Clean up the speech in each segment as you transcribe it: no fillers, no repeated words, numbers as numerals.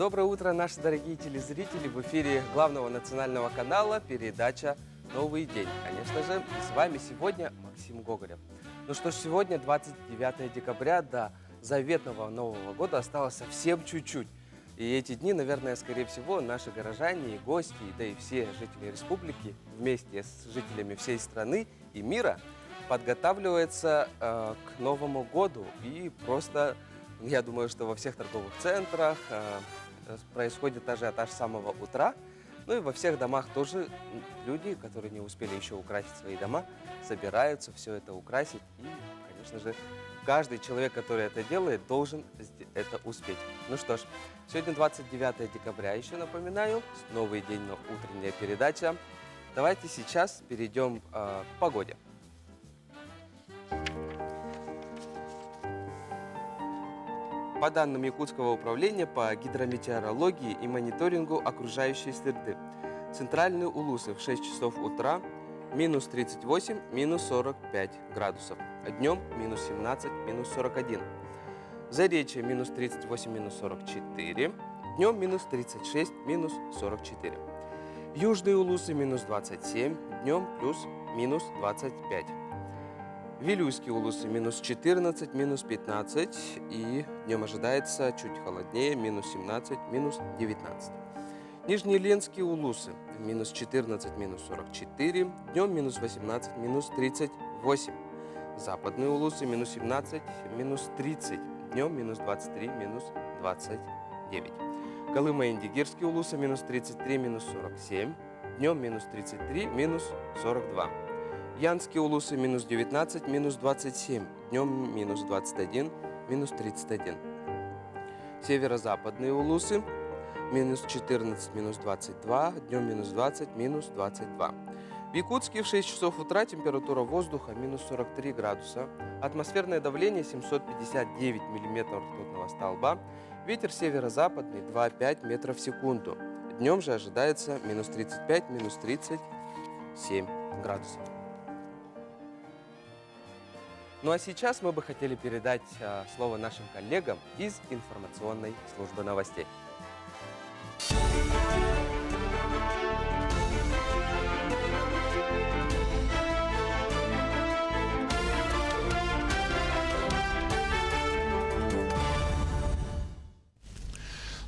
Доброе утро, наши дорогие телезрители. В эфире главного национального канала передача «Новый день». Конечно же, с вами сегодня Максим Гоголев. Ну что ж, сегодня 29 декабря, до заветного Нового года осталось совсем чуть-чуть. И эти дни, наверное, скорее всего, наши горожане и гости, да и все жители республики вместе с жителями всей страны и мира подготавливаются к Новому году. И просто, я думаю, что во всех торговых центрах происходит ажиотаж с самого утра. Ну и во всех домах тоже люди, которые не успели еще украсить свои дома, собираются все это украсить. И, конечно же, каждый человек, который это делает, должен это успеть. Ну что ж, сегодня 29 декабря, еще напоминаю, новый день, но утренняя передача. Давайте сейчас перейдем к погоде. По данным Якутского управления по гидрометеорологии и мониторингу окружающей среды, центральные Улусы в 6 часов утра минус 38, минус 45 градусов, а днем минус 17, минус 41. Заречье минус 38, минус 44, днем минус 36, минус 44. Южные Улусы минус 27, днем плюс минус 25. Вилюйские Улусы минус 14, минус 15, и днем ожидается чуть холоднее, минус 17, минус 19. Нижнеленские Улусы минус 14, минус 44, днем минус 18, минус 38. Западные Улусы минус 17, минус 30, днем минус 23, минус 29. Колымо-Индигирские Улусы минус 33, минус 47, днем минус 33, минус 42. Янские Улусы минус 19, минус 27, днем минус 21, минус 31. Северо-западные Улусы минус 14, минус 22, днем минус 20, минус 22. В Якутске в 6 часов утра температура воздуха минус 43 градуса, атмосферное давление 759 миллиметров ртутного столба, ветер северо-западный 2,5 метров в секунду. Днем же ожидается минус 35, минус 37 градусов. Ну а сейчас мы бы хотели передать слово нашим коллегам из информационной службы новостей.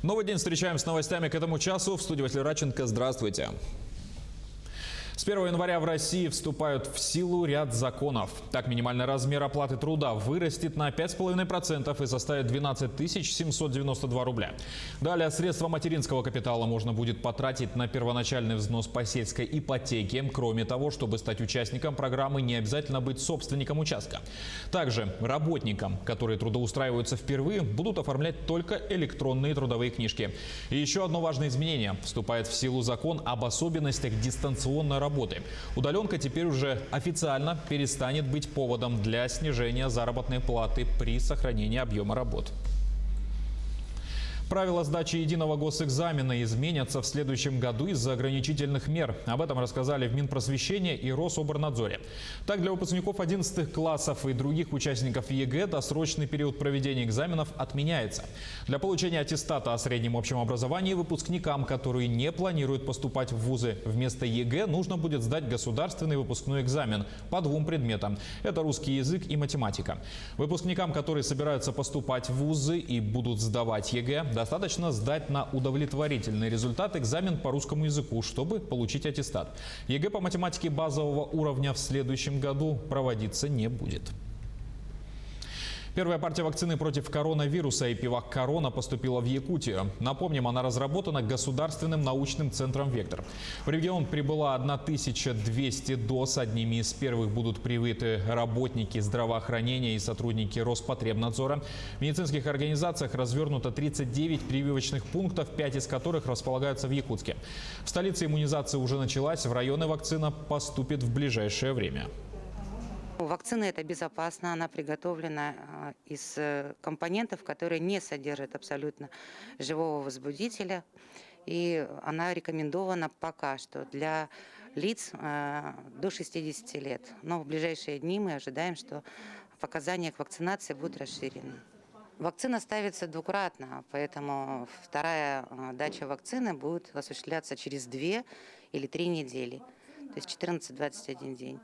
Новый день встречаем с новостями к этому часу. В студии Василий Радченко. Здравствуйте. С 1 января в России вступают в силу ряд законов. Так, минимальный размер оплаты труда вырастет на 5,5% и составит 12 792 рубля. Далее, средства материнского капитала можно будет потратить на первоначальный взнос по сельской ипотеке. Кроме того, чтобы стать участником программы, не обязательно быть собственником участка. Также работникам, которые трудоустраиваются впервые, будут оформлять только электронные трудовые книжки. И еще одно важное изменение. Вступает в силу закон об особенностях дистанционной работы. Удаленка теперь уже официально перестанет быть поводом для снижения заработной платы при сохранении объема работ. Правила сдачи единого госэкзамена изменятся в следующем году из-за ограничительных мер. Об этом рассказали в Минпросвещении и Рособорнадзоре. Так, для выпускников 11 классов и других участников ЕГЭ досрочный период проведения экзаменов отменяется. Для получения аттестата о среднем общем образовании выпускникам, которые не планируют поступать в вузы, вместо ЕГЭ нужно будет сдать государственный выпускной экзамен по 2 предметам. Это русский язык и математика. Выпускникам, которые собираются поступать в вузы и будут сдавать ЕГЭ, достаточно сдать на удовлетворительный результат экзамен по русскому языку, чтобы получить аттестат. ЕГЭ по математике базового уровня в следующем году проводиться не будет. Первая партия вакцины против коронавируса «Эпивак Корона» поступила в Якутию. Напомним, она разработана Государственным научным центром «Вектор». В регион прибыло 1200 доз. Одними из первых будут привиты работники здравоохранения и сотрудники Роспотребнадзора. В медицинских организациях развернуто 39 прививочных пунктов, 5 из которых располагаются в Якутске. В столице иммунизация уже началась, в районы вакцина поступит в ближайшее время. Вакцина эта безопасна, она приготовлена из компонентов, которые не содержат абсолютно живого возбудителя. И она рекомендована пока что для лиц до 60 лет. Но в ближайшие дни мы ожидаем, что показания к вакцинации будут расширены. Вакцина ставится двукратно, поэтому вторая дача вакцины будет осуществляться через 2 или 3 недели, то есть 14-21 день.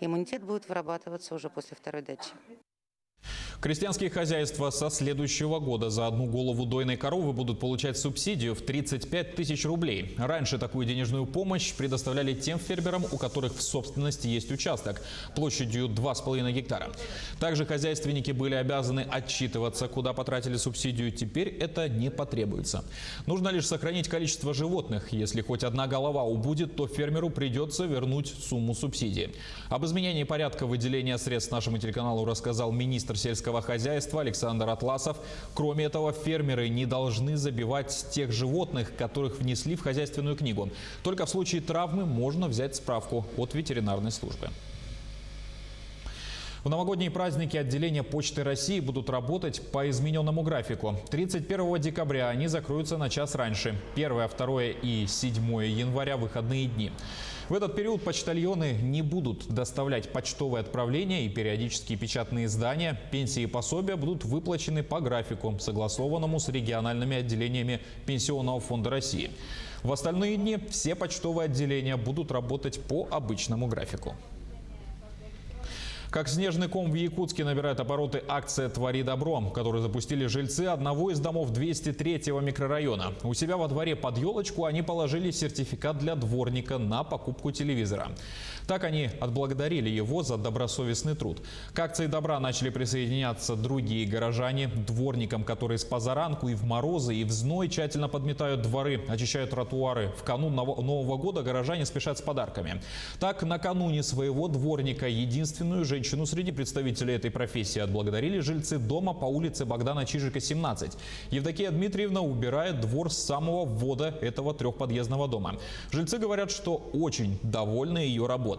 Иммунитет будет вырабатываться уже после второй дачи. Крестьянские хозяйства со следующего года за одну голову дойной коровы будут получать субсидию в 35 тысяч рублей. Раньше такую денежную помощь предоставляли тем фермерам, у которых в собственности есть участок площадью 2,5 гектара. Также хозяйственники были обязаны отчитываться, куда потратили субсидию. Теперь это не потребуется. Нужно лишь сохранить количество животных. Если хоть одна голова убудет, то фермеру придется вернуть сумму субсидии. Об изменении порядка выделения средств нашему телеканалу рассказал министр сельского хозяйства Александр Атласов. Кроме этого, фермеры не должны забивать тех животных, которых внесли в хозяйственную книгу. Только в случае травмы можно взять справку от ветеринарной службы. В новогодние праздники отделения Почты России будут работать по измененному графику. 31 декабря они закроются на час раньше. 1, 2 и 7 января – выходные дни. В этот период почтальоны не будут доставлять почтовые отправления и периодические печатные издания. Пенсии и пособия будут выплачены по графику, согласованному с региональными отделениями Пенсионного фонда России. В остальные дни все почтовые отделения будут работать по обычному графику. Как снежный ком в Якутске набирает обороты акция «Твори добро», которую запустили жильцы одного из домов 203-го микрорайона. У себя во дворе под елочку они положили сертификат для дворника на покупку телевизора. Так они отблагодарили его за добросовестный труд. К акции добра начали присоединяться другие горожане. Дворникам, которые с позаранку и в морозы, и в зной тщательно подметают дворы, очищают тротуары. В канун Нового года горожане спешат с подарками. Так, накануне своего дворника единственную женщину среди представителей этой профессии отблагодарили жильцы дома по улице Богдана Чижика, 17. Евдокия Дмитриевна убирает двор с самого ввода этого трехподъездного дома. Жильцы говорят, что очень довольны ее работой.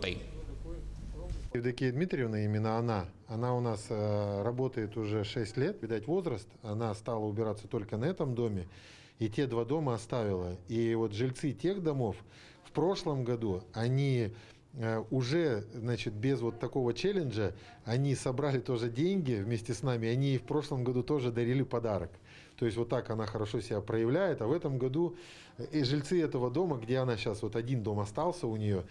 Евдокия Дмитриевна, именно она у нас работает уже 6 лет, видать возраст, она стала убираться только на этом доме, и те 2 дома оставила. И вот жильцы тех домов в прошлом году, они уже, значит, без вот такого челленджа, они собрали тоже деньги вместе с нами, они ей в прошлом году тоже дарили подарок. То есть вот так она хорошо себя проявляет, а в этом году и жильцы этого дома, где она сейчас, вот один дом остался у нее,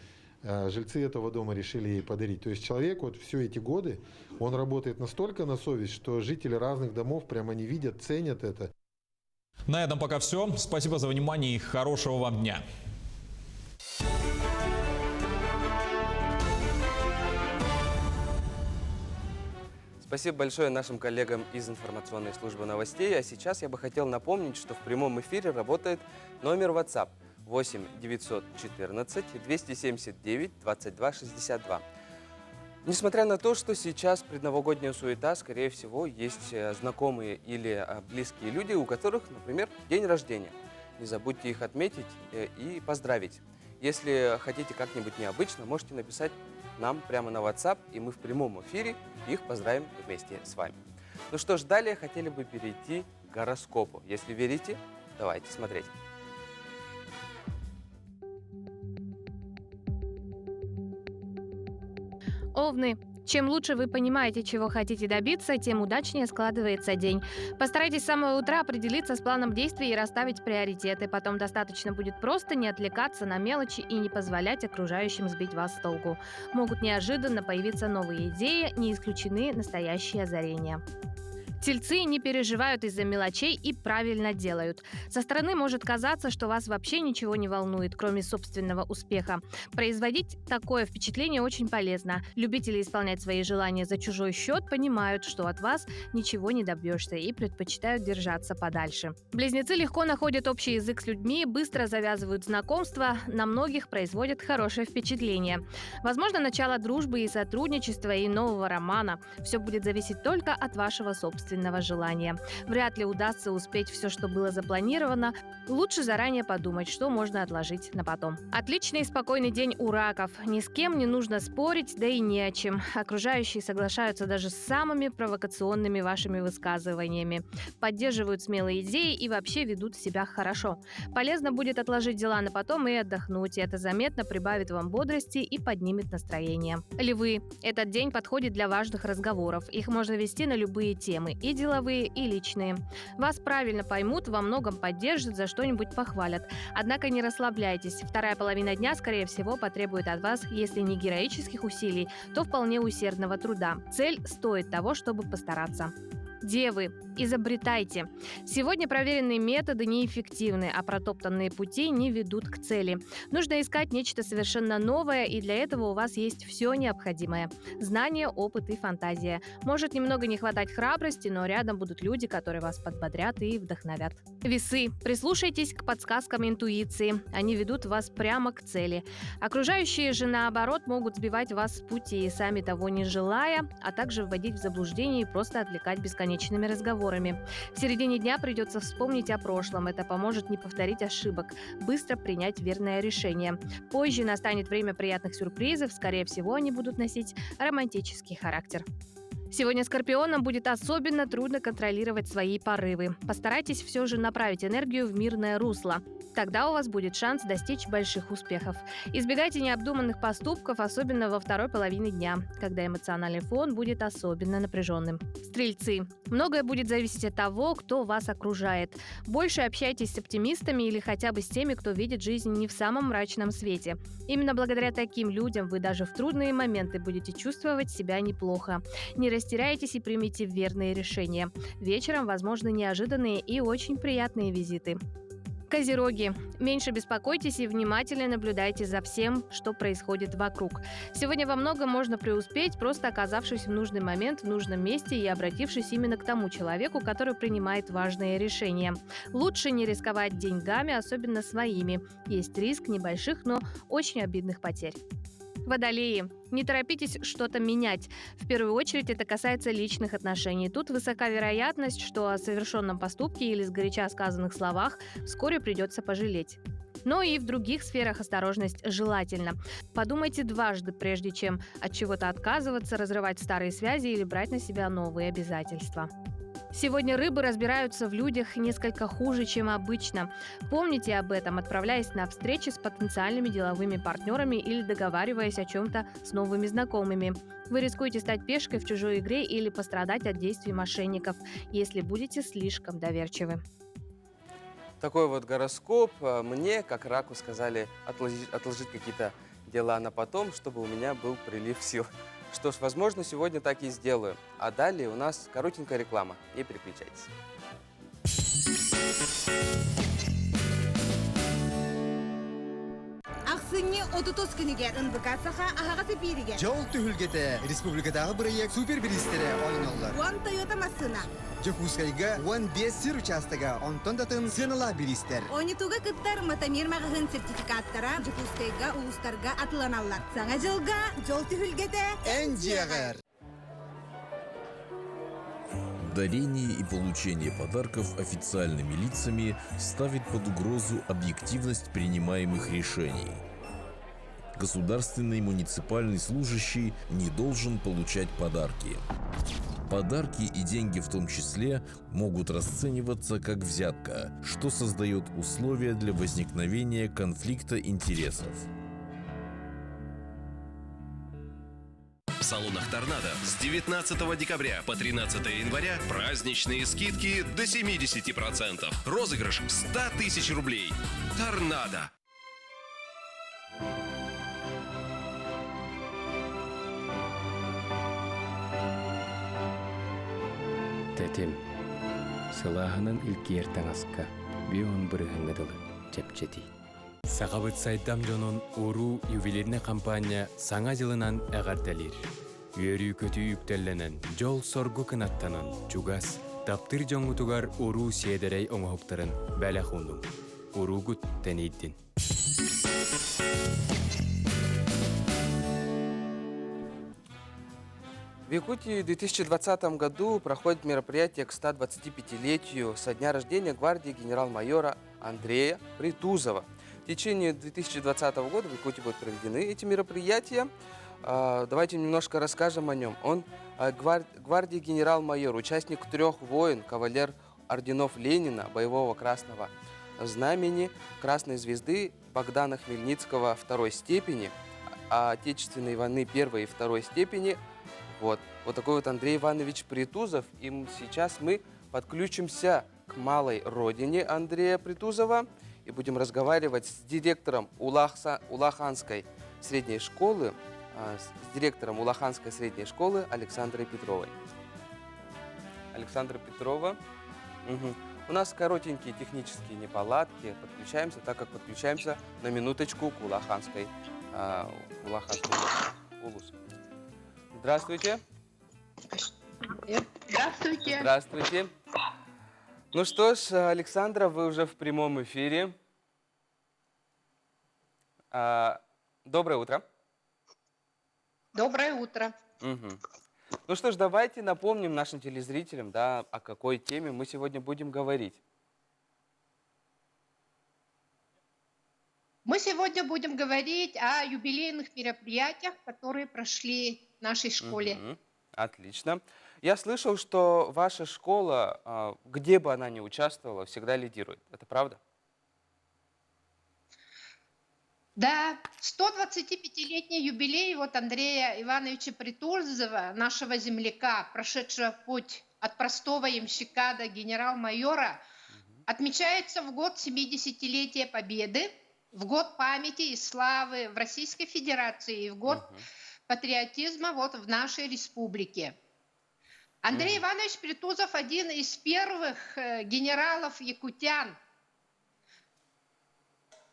жильцы этого дома решили ей подарить. То есть человек вот все эти годы, он работает настолько на совесть, что жители разных домов прямо не видят, ценят это. На этом пока все. Спасибо за внимание и хорошего вам дня. Спасибо большое нашим коллегам из информационной службы новостей. А сейчас я бы хотел напомнить, что в прямом эфире работает номер WhatsApp 8 914 279 22 62. Несмотря на то, что сейчас предновогодняя суета, скорее всего, есть знакомые или близкие люди, у которых, например, день рождения. Не забудьте их отметить и поздравить. Если хотите как-нибудь необычно, можете написать нам прямо на WhatsApp, и мы в прямом эфире их поздравим вместе с вами. Ну что ж, далее хотели бы перейти к гороскопу. Если верите, давайте смотреть. Овны. Чем лучше вы понимаете, чего хотите добиться, тем удачнее складывается день. Постарайтесь с самого утра определиться с планом действий и расставить приоритеты. Потом достаточно будет просто не отвлекаться на мелочи и не позволять окружающим сбить вас с толку. Могут неожиданно появиться новые идеи, не исключены настоящие озарения. Тельцы не переживают из-за мелочей и правильно делают. Со стороны может казаться, что вас вообще ничего не волнует, кроме собственного успеха. Производить такое впечатление очень полезно. Любители исполнять свои желания за чужой счет понимают, что от вас ничего не добьешься, и предпочитают держаться подальше. Близнецы легко находят общий язык с людьми, быстро завязывают знакомства, на многих производят хорошее впечатление. Возможно, начало дружбы и сотрудничества, и нового романа. Все будет зависеть только от вашего собственного желания. Вряд ли удастся успеть все, что было запланировано. Лучше заранее подумать, что можно отложить на потом. Отличный и спокойный день у раков. Ни с кем не нужно спорить, да и не о чем. Окружающие соглашаются даже с самыми провокационными вашими высказываниями. Поддерживают смелые идеи и вообще ведут себя хорошо. Полезно будет отложить дела на потом и отдохнуть. Это заметно прибавит вам бодрости и поднимет настроение. Львы. Этот день подходит для важных разговоров. Их можно вести на любые темы. и деловые, и личные. Вас правильно поймут, во многом поддержат, за что-нибудь похвалят. Однако не расслабляйтесь. Вторая половина дня, скорее всего, потребует от вас, если не героических усилий, то вполне усердного труда. Цель стоит того, чтобы постараться. Девы, изобретайте. Сегодня проверенные методы неэффективны, а протоптанные пути не ведут к цели. Нужно искать нечто совершенно новое, и для этого у вас есть все необходимое. Знания, опыт и фантазия. Может немного не хватать храбрости, но рядом будут люди, которые вас подбодрят и вдохновят. Весы, прислушайтесь к подсказкам интуиции. Они ведут вас прямо к цели. Окружающие же, наоборот, могут сбивать вас с пути, сами того не желая, а также вводить в заблуждение и просто отвлекать бесконечными разговорами. В середине дня придется вспомнить о прошлом. Это поможет не повторить ошибок, быстро принять верное решение. Позже настанет время приятных сюрпризов. Скорее всего, они будут носить романтический характер. Сегодня скорпионам будет особенно трудно контролировать свои порывы. Постарайтесь все же направить энергию в мирное русло. Тогда у вас будет шанс достичь больших успехов. Избегайте необдуманных поступков, особенно во второй половине дня, когда эмоциональный фон будет особенно напряженным. Стрельцы. Многое будет зависеть от того, кто вас окружает. Больше общайтесь с оптимистами или хотя бы с теми, кто видит жизнь не в самом мрачном свете. Именно благодаря таким людям вы даже в трудные моменты будете чувствовать себя неплохо. Не растеряйтесь и примите верные решения. Вечером возможны неожиданные и очень приятные визиты. Козероги. Меньше беспокойтесь и внимательно наблюдайте за всем, что происходит вокруг. Сегодня во многом можно преуспеть, просто оказавшись в нужный момент, в нужном месте и обратившись именно к тому человеку, который принимает важные решения. Лучше не рисковать деньгами, особенно своими. Есть риск небольших, но очень обидных потерь. Водолеи. Не торопитесь что-то менять. В первую очередь это касается личных отношений. Тут высока вероятность, что о совершенном поступке или сгоряча сказанных словах вскоре придется пожалеть. Но и в других сферах осторожность желательна. Подумайте дважды, прежде чем от чего-то отказываться, разрывать старые связи или брать на себя новые обязательства. Сегодня рыбы разбираются в людях несколько хуже, чем обычно. Помните об этом, отправляясь на встречи с потенциальными деловыми партнерами или договариваясь о чем-то с новыми знакомыми. Вы рискуете стать пешкой в чужой игре или пострадать от действий мошенников, если будете слишком доверчивы. Такой вот гороскоп. Мне, как раку, сказали отложить какие-то дела на потом, чтобы у меня был прилив сил. Что ж, возможно, сегодня так и сделаю. А далее у нас коротенькая реклама. Не переключайтесь. Аксыне 30 күнігер ындыкасыға ағағасы беріге. Жол түхілгеті республикадағы бірайек супербилистері ойналар. Уан Тойота масына. Жокускайга 15 сыр участыға онтондатын сынала билистер. Онитуға кыттар матамер мағығын сертификаттара Жокускайга улустарға атыланалар. Саңа жылға жол түхілгеті Энджиагар. Дарение и получение подарков официальными лицами ставит под угрозу объективность принимаемых решений. Государственный муниципальный служащий не должен получать подарки. Подарки и деньги в том числе могут расцениваться как взятка, что создает условия для возникновения конфликта интересов. В салонах «Торнадо» с 19 декабря по 13 января праздничные скидки до 70%. Розыгрыш 100 тысяч рублей. «Торнадо». Тетим, сылахынан илкиертен аска, бион бұрығыңыдылы чепчети. Сағабыт сайдам жонун уру ювелирне компания саңа жылынан әғартелер. Үйөрі көтü үктелленен жол соргу кынаттанын чугас, таптыр жоңутугар уру седерей оңоқтырын бәлі хундум. Уругут тенейдин. В Якутии в 2020 году проходит мероприятие к 125-летию со дня рождения гвардии генерал-майора Андрея Притузова. В течение 2020 года в Якутии будут проведены эти мероприятия. Давайте немножко расскажем о нем. Он гвардии генерал-майор, участник 3 войн, кавалер орденов Ленина, боевого красного знамени, Красной звезды Богдана Хмельницкого 2 степени, Отечественной войны 1 и 2 степени, Вот. Вот такой вот Андрей Иванович Притузов. И сейчас мы подключимся к малой родине Андрея Притузова и будем разговаривать с директором Улаханской средней школы, Александрой Петровой. Александра Петрова. Мгм. У нас коротенькие технические неполадки. Подключаемся, так как подключаемся на минуточку к Улаханской улусу. Здравствуйте. Здравствуйте. Здравствуйте. Ну что ж, Александра, вы уже в прямом эфире. Доброе утро. Доброе утро. Мгм. Ну что ж, давайте напомним нашим телезрителям, да, о какой теме мы сегодня будем говорить. Мы сегодня будем говорить о юбилейных мероприятиях, которые прошли в нашей школе. Мгм. Отлично. Я слышал, что ваша школа, где бы она ни участвовала, всегда лидирует. Это правда? Да, 125-летний юбилей вот Андрея Ивановича Притузова, нашего земляка, прошедшего путь от простого ямщика до генерал-майора, отмечается в год 70-летия Победы, в год памяти и славы в Российской Федерации и в год патриотизма вот в нашей республике. Андрей Иванович Притузов один из первых генералов-якутян.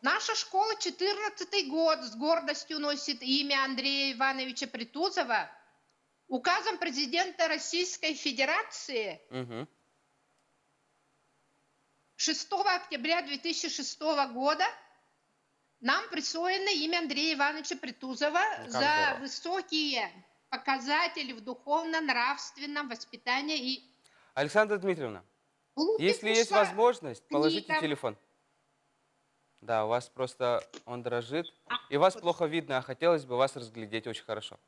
Наша школа 14-й год с гордостью носит имя Андрея Ивановича Притузова. Указом президента Российской Федерации 6 октября 2006 года нам присвоено имя Андрея Ивановича Притузова за высокие показатели в духовно-нравственном воспитании и... Александра Дмитриевна, если есть возможность, положите телефон. Да, у вас просто он дрожит. И вас плохо видно, а хотелось бы вас разглядеть очень хорошо.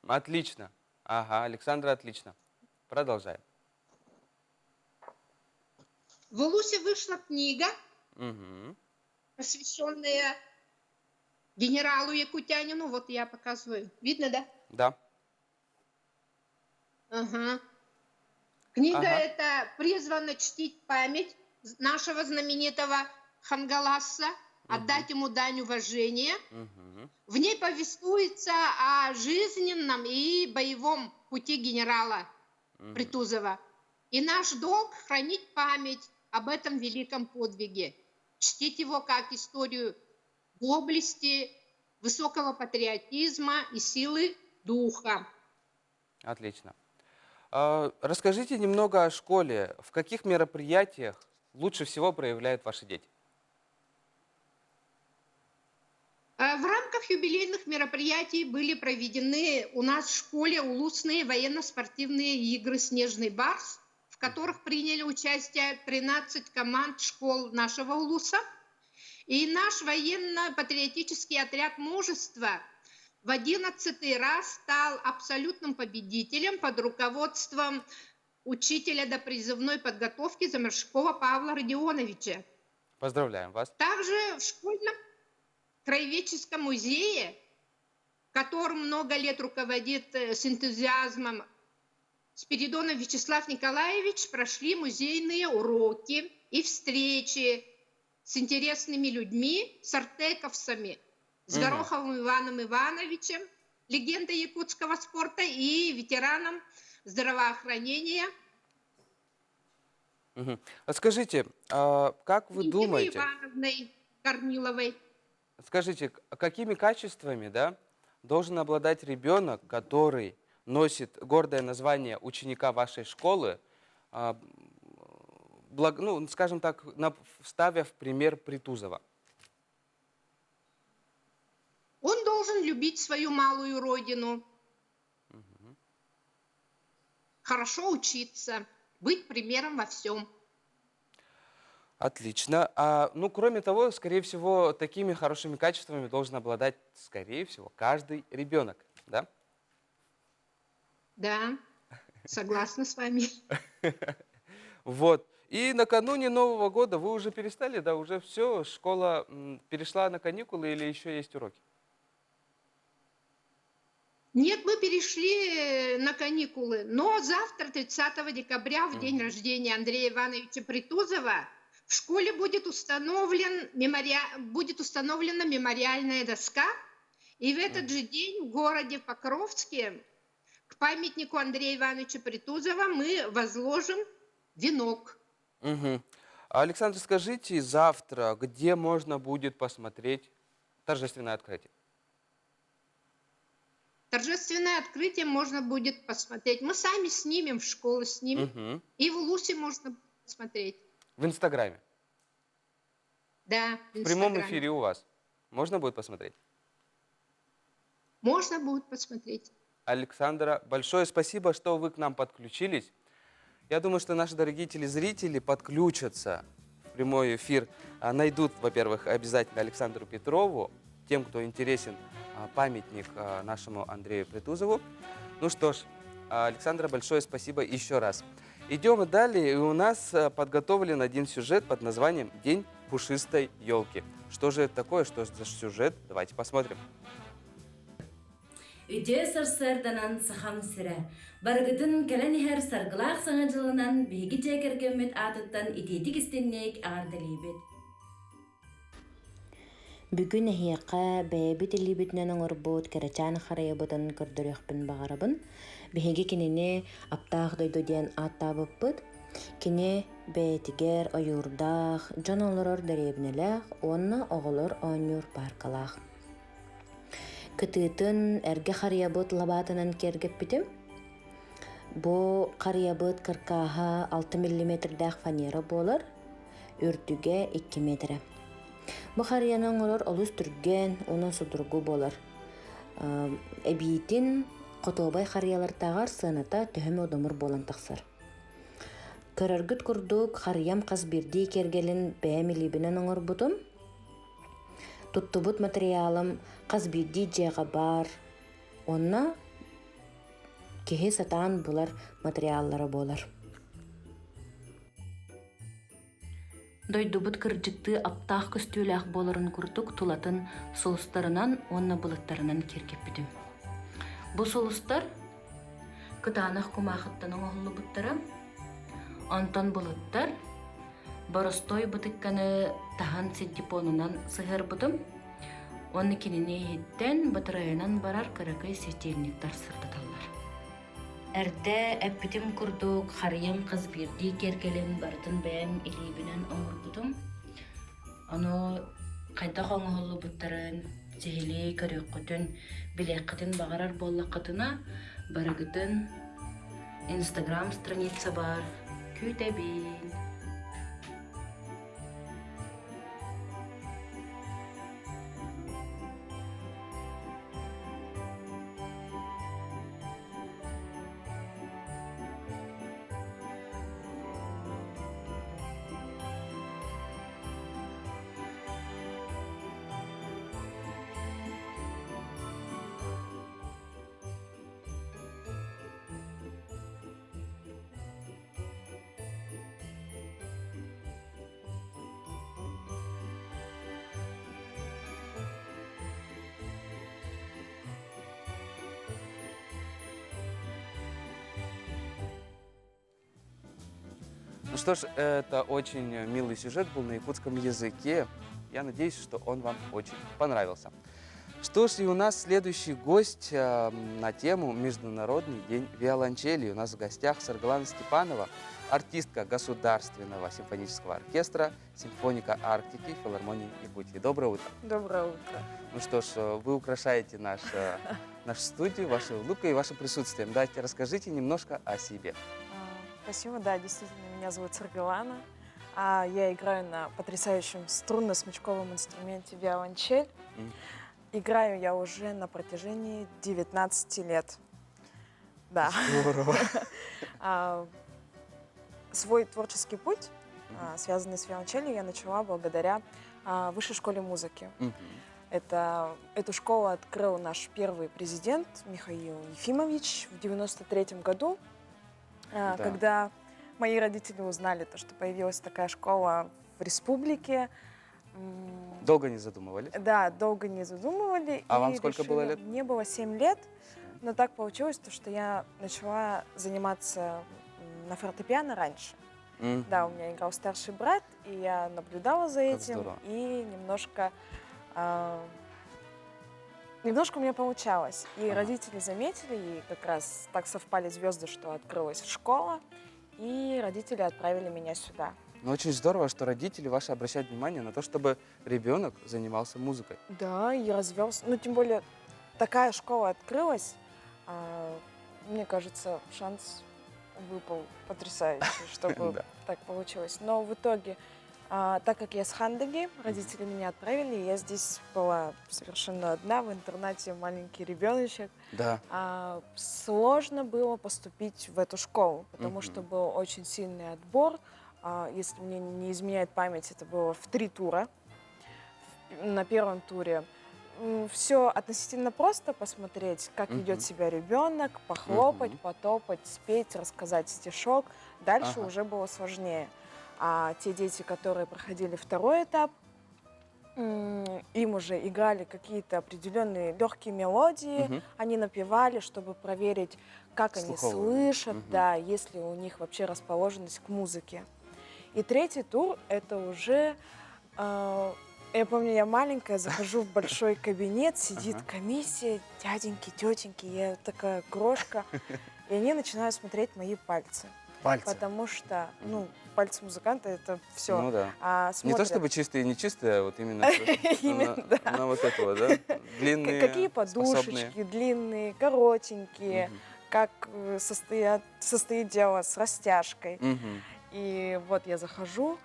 Отлично. Ага, Александра, отлично. Продолжаем. В Улусе вышла книга, Мгм. посвященная генералу Якутянину. Вот я показываю. Видно, да? Да. Ага. Книга Ага. эта призвана чтить память нашего знаменитого Хангаласа, отдать ему дань уважения. Мгм. В ней повествуется о жизненном и боевом пути генерала Притузова. И наш долг хранить память об этом великом подвиге, чтить его как историю доблести, высокого патриотизма и силы духа. Отлично. Расскажите немного о школе. В каких мероприятиях лучше всего проявляют ваши дети? В рамках юбилейных мероприятий были проведены у нас в школе улусные военно-спортивные игры «Снежный барс», в которых приняли участие 13 команд школ нашего улуса. И наш военно-патриотический отряд мужества в 11-й раз стал абсолютным победителем под руководством учителя допризывной подготовки Замершкова Павла Родионовича. Поздравляем вас. Также в школьном краеведческом музее, которым много лет руководит с энтузиазмом Спиридонов Вячеслав Николаевич, прошли музейные уроки и встречи с интересными людьми, с артековцами, с Гороховым Иваном Ивановичем, легендой якутского спорта и ветераном здравоохранения. Скажите, как вы Валентиной думаете, Ивановной Корниловой. скажите, какими качествами, да, должен обладать ребенок, который носит гордое название ученика вашей школы, ну, скажем так, вставя в пример Притузова? Он должен любить свою малую родину, хорошо учиться, быть примером во всем. Отлично. Ну, кроме того, скорее всего, такими хорошими качествами должен обладать, скорее всего, каждый ребенок, да? Да, согласна с вами. Вот. И накануне Нового года вы уже перестали, да, уже все, школа перешла на каникулы или еще есть уроки? Нет, мы перешли на каникулы, но завтра, 30 декабря, в день рождения Андрея Ивановича Притузова, в школе будет установлена мемориальная доска, и в этот же день в городе Покровске к памятнику Андрея Ивановича Притузова мы возложим венок. Мгм. Александр, скажите, завтра где можно будет посмотреть торжественное открытие? Торжественное открытие можно будет посмотреть. Мы сами снимем, в школу снимем, Мгм. и в Улусе можно посмотреть. В Инстаграме. Да, в В прямом Инстаграме. эфире у вас. Можно будет посмотреть? Можно будет посмотреть. Александра, большое спасибо, что вы к нам подключились. Я думаю, что наши дорогие телезрители подключатся в прямой эфир, найдут, во-первых, обязательно Александру Петрову, тем, кто интересен памятник нашему Андрею Притузову. Ну что ж, Александра, большое спасибо еще раз. Идем далее, и у нас подготовлен один сюжет под названием «День пушистой елки». Что же это такое, что за сюжет? Давайте посмотрим. Үдө сарсарданан сахам сірі. Баргытын кәләнихер саргылақ саңа жылынан бейгі жәкергемет атыттан итетік істеннек ағардалибет. Бүгін әхияқа бәйбіт әлібітінен оңырбуд кәрачан қарайабытын көрдіріқпін бағарабын. Бейгі кенене аптақ дойдоден аттабыппыд. Кене бәйтігер ойырдақ, жон олырыр дәребінеләқ, онна оғылыр оңыр паркалақ. Кытытын әрге қариябыт лабатынан кергеп бітім. Бұ қариябыт кыркаға 6 мм-дәқ фанера болыр, үртіге 2 метрі. Бұ қарияның олар олыс түрген, оны судыргу болыр. Әбейтін қотобай қариялар тағар сыныта түхімі одымыр болан тақсыр. Көріргіт күрдік қариям қаз бірдей кергелін бәймелебінен оңыр бұдым. Туттубут материалым қаз бірдей жеға бар. Онна кеге сатан бұлар материаллары болар. Дойдубут кыржыкты аптақ көстүләқ боларын күрдік тулатын солыстарынан, онна бұлыттарынан кергеп бідім. Бұл солыстар кытанық кумақыттының оғылы бұттары, онтан бұлыттар боростой бұтыққаны тахан сетипонынан сығыр бұдым, оны кеніне еттен бұтырайынан барар кыракай сетелініктар сырдаталар. Әрді әппітім күрдік қариям қыз бірдей кергелін бардын бәйім елейбінен оңыр бұдым. Оны қайда қоңғылы бұттарын зехелей көрек құтын, білек құтын бағарар болла құтына барығытын Инстаграм страница бар. Күйтәбін. Ну что ж, это очень милый сюжет был на якутском языке. Я надеюсь, что он вам очень понравился. Что ж, и у нас следующий гость на тему Международный день виолончели. У нас в гостях Саргалана Степанова, артистка Государственного симфонического оркестра «Симфоника Арктики» филармонии Якутии. Доброе утро. Доброе утро. Ну что ж, вы украшаете нашу студию вашей улыбкой и вашим присутствием. Давайте расскажите немножко о себе. Спасибо, да, действительно, меня зовут Саргалана. Я играю на потрясающем струнно-смычковом инструменте виолончель. Играю я уже на протяжении 19 лет. Да. Здорово. Свой творческий путь, связанный с виолончелью, я начала благодаря Высшей школе музыки. Эту школу открыл наш первый президент Михаил Ефимович в 1993 году. Да. Когда мои родители узнали, что появилась такая школа в республике. Долго не задумывались? Да, долго не задумывали. А вам сколько было лет? Мне было 7 лет. Но так получилось, что я начала заниматься на фортепиано раньше. Да, у меня играл старший брат, и я наблюдала за этим, здорово. и немножко у меня получалось. И родители заметили, и как раз так совпали звезды, что открылась школа, и родители отправили меня сюда. Но очень здорово, что родители ваши обращают внимание на то, чтобы ребенок занимался музыкой. Да, и развелся. Ну, тем более, такая школа открылась. Мне кажется, шанс выпал потрясающий, чтобы так получилось. Но в итоге, так как я с Хандаги, родители меня отправили, и я здесь была совершенно одна, в интернате маленький ребеночек. Да. Сложно было поступить в эту школу, потому что был очень сильный отбор. Если мне не изменяет память, это было в 3 тура. На первом туре все относительно просто посмотреть, как ведет себя ребенок, похлопать, потопать, спеть, рассказать стишок. Дальше уже было сложнее. А те дети, которые проходили 2-й этап, им уже играли какие-то определенные легкие мелодии, они напевали, чтобы проверить, как они слышат, да, есть ли у них вообще расположенность к музыке. И 3-й тур — это уже... Я помню, я маленькая, захожу в большой кабинет, сидит комиссия, дяденьки, тетеньки, я такая крошка, и они начинают смотреть мои пальцы. Потому что, пальцы музыканта — это все. Ну да. Не то чтобы чистые и нечистые, а вот именно на вот этого, да? Длинные, какие подушечки, длинные, коротенькие, как состоит дело с растяжкой. И вот я захожу.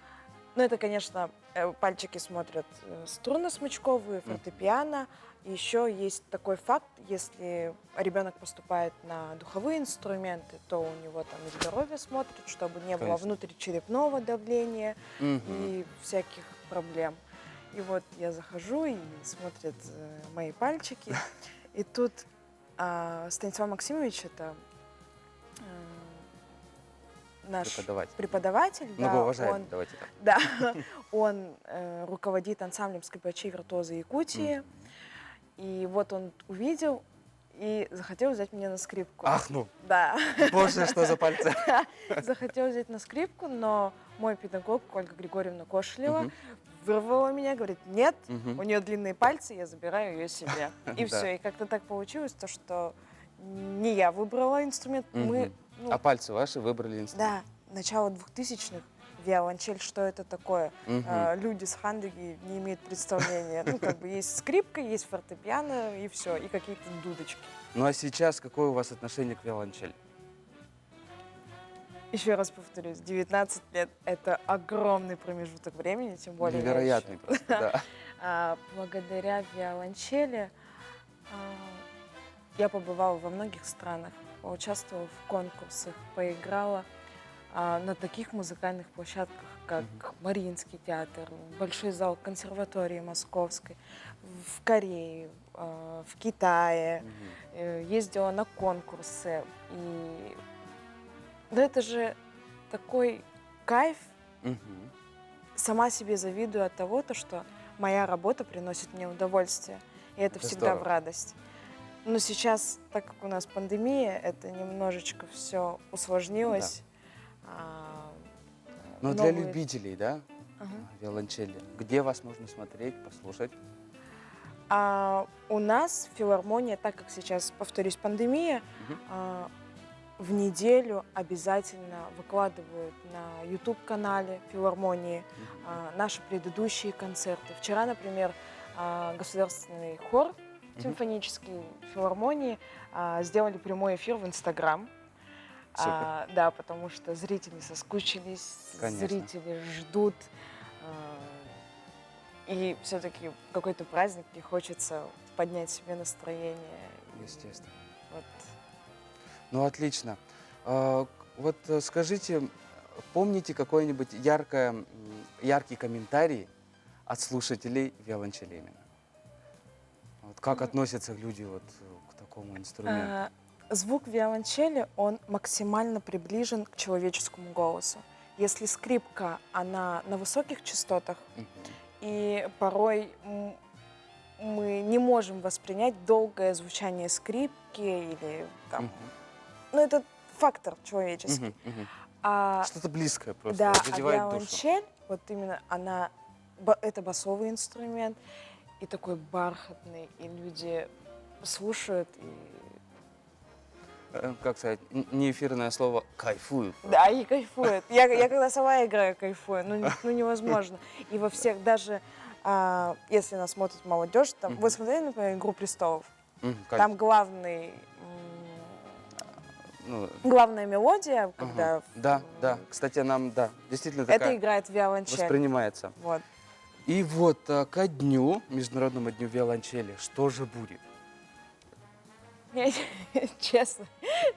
Ну, это, конечно, пальчики смотрят струнно-смычковые, фортепиано. И еще есть такой факт, если ребенок поступает на духовые инструменты, то у него там и здоровье смотрят, чтобы не было внутричерепного давления и всяких проблем. И вот я захожу, и смотрят мои пальчики. И тут Станислав Максимович, это наш преподаватель, он руководит ансамблем скрипачей-виртуозы Якутии. И вот он увидел и захотел взять меня на скрипку. Ах, ну! Да. Боже, что за пальцы! Захотел взять на скрипку, но мой педагог Ольга Григорьевна Кошелева вырвала меня, говорит, нет, у нее длинные пальцы, я забираю ее себе. И все, и как-то так получилось, то, что не я выбрала инструмент, А пальцы ваши выбрали инструмент? Да, начало 2000-х. Виолончель, что это такое? Люди с Хандаги не имеют представления. Ну, как бы есть скрипка, есть фортепиано, и все, и какие-то дудочки. Ну, а сейчас какое у вас отношение к виолончели? Еще раз повторюсь, 19 лет – это огромный промежуток времени, тем более… Невероятный просто, да. Благодаря виолончели я побывала во многих странах, поучаствовала в конкурсах, поиграла на таких музыкальных площадках, как Мариинский театр, Большой зал консерватории Московской, в Корее, в Китае, ездила на конкурсы. И да, это же такой кайф. Сама себе завидую от того, что моя работа приносит мне удовольствие. И это всегда в радость. Но сейчас, так как у нас пандемия, это немножечко все усложнилось. Но для любителей, да, виолончели, где вас можно смотреть, послушать? У нас филармония, так как сейчас, повторюсь, пандемия, в неделю обязательно выкладывают на YouTube-канале филармонии наши предыдущие концерты. Вчера, например, государственный хор симфонический филармонии сделали прямой эфир в Инстаграм. Да, потому что зрители соскучились, зрители ждут. И все-таки какой-то праздник, и хочется поднять себе настроение. Естественно. Вот. Ну, отлично. Вот скажите, помните какой-нибудь яркий комментарий от слушателей виолончели именно? Вот как относятся люди вот к такому инструменту? Звук виолончели, он максимально приближен к человеческому голосу. Если скрипка, она на высоких частотах, и порой мы не можем воспринять долгое звучание скрипки или там... Ну, это фактор человеческий. Что-то близкое просто, Да, задевает душу. виолончель, вот именно она, это басовый инструмент, и такой бархатный, и люди слушают и... Как сказать, неэфирное слово «кайфуют». Да, и кайфуют. Я когда сама играю, кайфую, ну невозможно. И во всех, даже если нас смотрит молодежь, там, вы смотрели, например, «Игру престолов»? Там главная мелодия, когда... Да. Кстати, нам, действительно это такая играет виолончель. воспринимается. Вот. И вот ко дню, Международному дню виолончели, что же будет? Я, честно,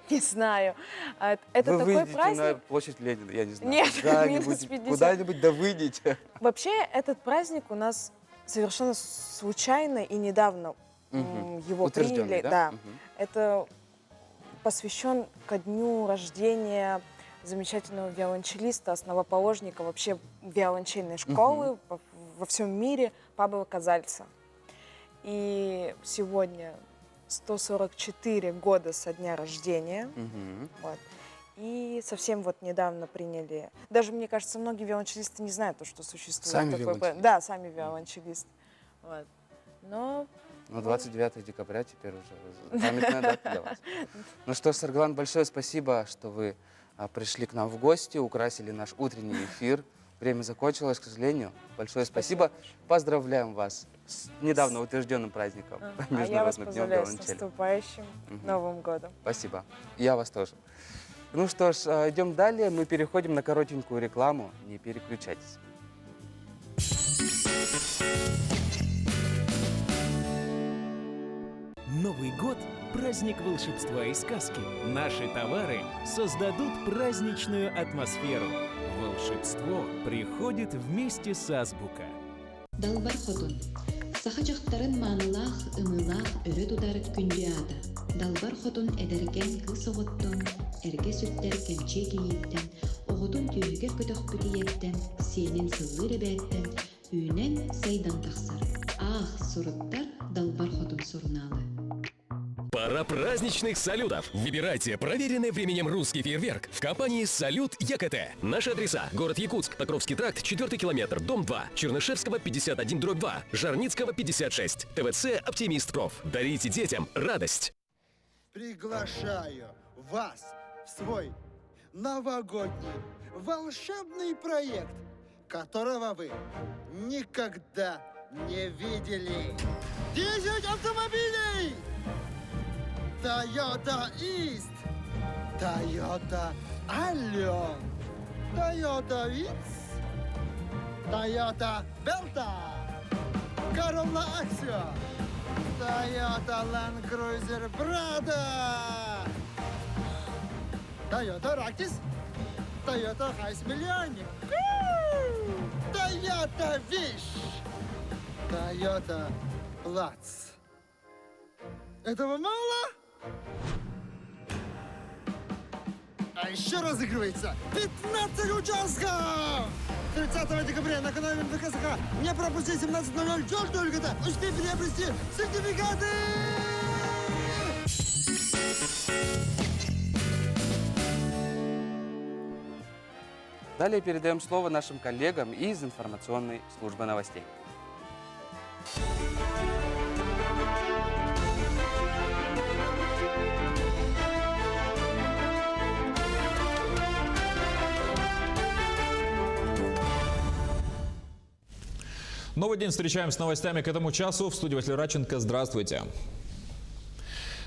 не знаю. Это Вы такой выйдете праздник... на площадь Ленина, я не знаю. Нет, минус 50. Куда-нибудь да выйдете. Вообще, этот праздник у нас совершенно случайно и недавно его приняли. Да. Это посвящен ко дню рождения замечательного виолончелиста, основоположника вообще виолончельной школы во всем мире Пабло Казальца. И сегодня 144 года со дня рождения. Вот. И совсем вот недавно приняли... Даже, мне кажется, многие виолончелисты не знают, что существует сами такой виолончелисты. Да, сами виолончелисты. Вот. Но... 29 декабря теперь уже памятная дата для вас. Ну что ж, Сарглан, большое спасибо, что вы пришли к нам в гости, украсили наш утренний эфир. Время закончилось, к сожалению. Большое спасибо. Поздравляем вас с недавно утвержденным праздником. Я вас Международным днем поздравляю с виолончели. наступающим Новым годом. Спасибо. Я вас тоже. Ну что ж, идем далее. Мы переходим на коротенькую рекламу. Не переключайтесь. Новый год – праздник волшебства и сказки. Наши товары создадут праздничную атмосферу. Волшебство приходит вместе с Азбука. Далбар хотун. Сахачактарын маанылах, ымылах, өрө тудар күндү ада. Далбар хотун эдерген кысоғоттон, эрге сүттер кемче кийиттен, оғотун түйігер көтөх бүтиеттен, сенин сыллы ребеттен, үйнен сайдан тақсар. Ах, суруттар далбар хотун суруналы. Пора праздничных салютов. Выбирайте проверенный временем русский фейерверк в компании «Салют ЕКТ». Наши адреса: город Якутск, Покровский тракт, 4 километр, дом 2, Чернышевского 51/2, Жарницкого 56, ТВЦ «Оптимист Проф». Дарите детям радость. Приглашаю вас в свой новогодний волшебный проект, которого вы никогда не видели. 10 автомобилей! Toyota East, Toyota Allion, Toyota Vitz, Toyota Belta, Corolla Axio, Toyota Land Cruiser Prado, Toyota Raktis, Toyota Hiace Millioник, Toyota Wish, Toyota Platz. Этого мало? А еще разыгрывается 15 участков! 30 декабря на канале МВКСХ. Не пропусти 17:00. Чего только-то? Успей приобрести сертификаты! Далее передаем слово нашим коллегам из информационной службы новостей. Новый день встречаем с новостями к этому часу. В студии Василий Радченко. Здравствуйте.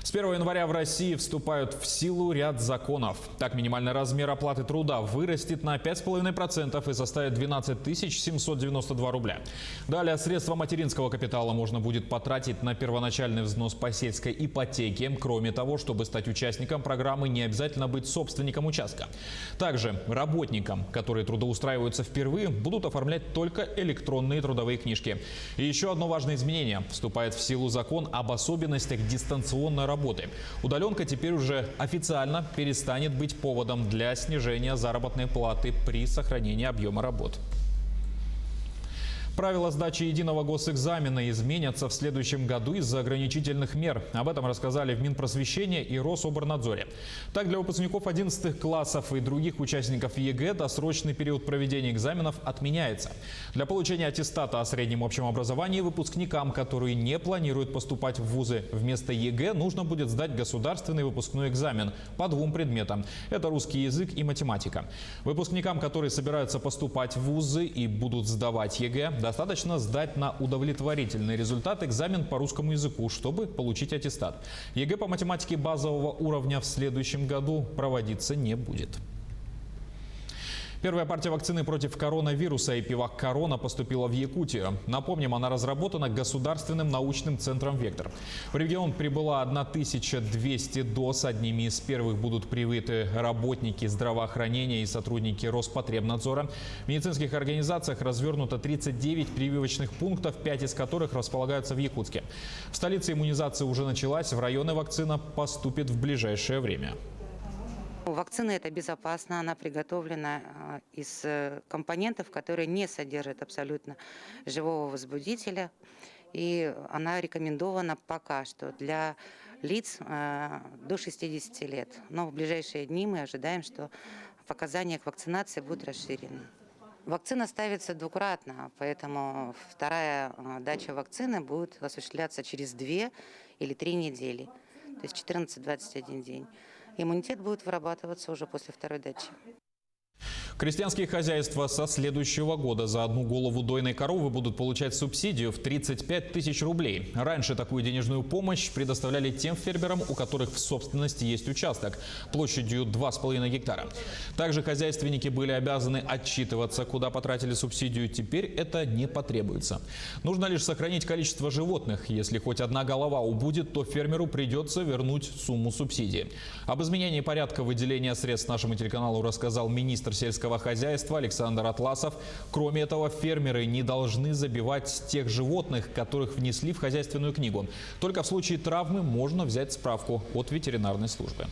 С 1 января в России вступают в силу ряд законов. Так, минимальный размер оплаты труда вырастет на 5,5% и составит 12 792 рубля. Далее средства материнского капитала можно будет потратить на первоначальный взнос по сельской ипотеке. Кроме того, чтобы стать участником программы, не обязательно быть собственником участка. Также работникам, которые трудоустраиваются впервые, будут оформлять только электронные трудовые книжки. И еще одно важное изменение. Вступает в силу закон об особенностях дистанционной работы. Удаленка теперь уже официально перестанет быть поводом для снижения заработной платы при сохранении объема работ. Правила сдачи единого госэкзамена изменятся в следующем году из-за ограничительных мер. Об этом рассказали в Минпросвещении и Рособорнадзоре. Так, для выпускников 11 классов и других участников ЕГЭ досрочный период проведения экзаменов отменяется. Для получения аттестата о среднем общем образовании выпускникам, которые не планируют поступать в вузы, вместо ЕГЭ нужно будет сдать государственный выпускной экзамен по 2 предметам. Это русский язык и математика. Выпускникам, которые собираются поступать в вузы и будут сдавать ЕГЭ, достаточно сдать на удовлетворительный результат экзамен по русскому языку, чтобы получить аттестат. ЕГЭ по математике базового уровня в следующем году проводиться не будет. Первая партия вакцины против коронавируса «Эпивак Корона» поступила в Якутию. Напомним, она разработана Государственным научным центром «Вектор». В регион прибыла 1200 доз. Одними из первых будут привиты работники здравоохранения и сотрудники Роспотребнадзора. В медицинских организациях развернуто 39 прививочных пунктов, 5 из которых располагаются в Якутске. В столице иммунизация уже началась. В районы вакцина поступит в ближайшее время. Вакцина эта безопасна, она приготовлена из компонентов, которые не содержат абсолютно живого возбудителя. И она рекомендована пока что для лиц до 60 лет. Но в ближайшие дни мы ожидаем, что показания к вакцинации будут расширены. Вакцина ставится двукратно, поэтому вторая дача вакцины будет осуществляться через 2 или 3 недели, то есть 14-21 день. Иммунитет будет вырабатываться уже после второй дачи. Крестьянские хозяйства со следующего года за одну голову дойной коровы будут получать субсидию в 35 тысяч рублей. Раньше такую денежную помощь предоставляли тем фермерам, у которых в собственности есть участок площадью 2,5 гектара. Также хозяйственники были обязаны отчитываться, куда потратили субсидию. Теперь это не потребуется. Нужно лишь сохранить количество животных. Если хоть одна голова убудет, то фермеру придется вернуть сумму субсидии. Об изменении порядка выделения средств нашему телеканалу рассказал министр сельского хозяйства Александр Атласов. Кроме этого, фермеры не должны забивать тех животных, которых внесли в хозяйственную книгу. Только в случае травмы можно взять справку от ветеринарной службы.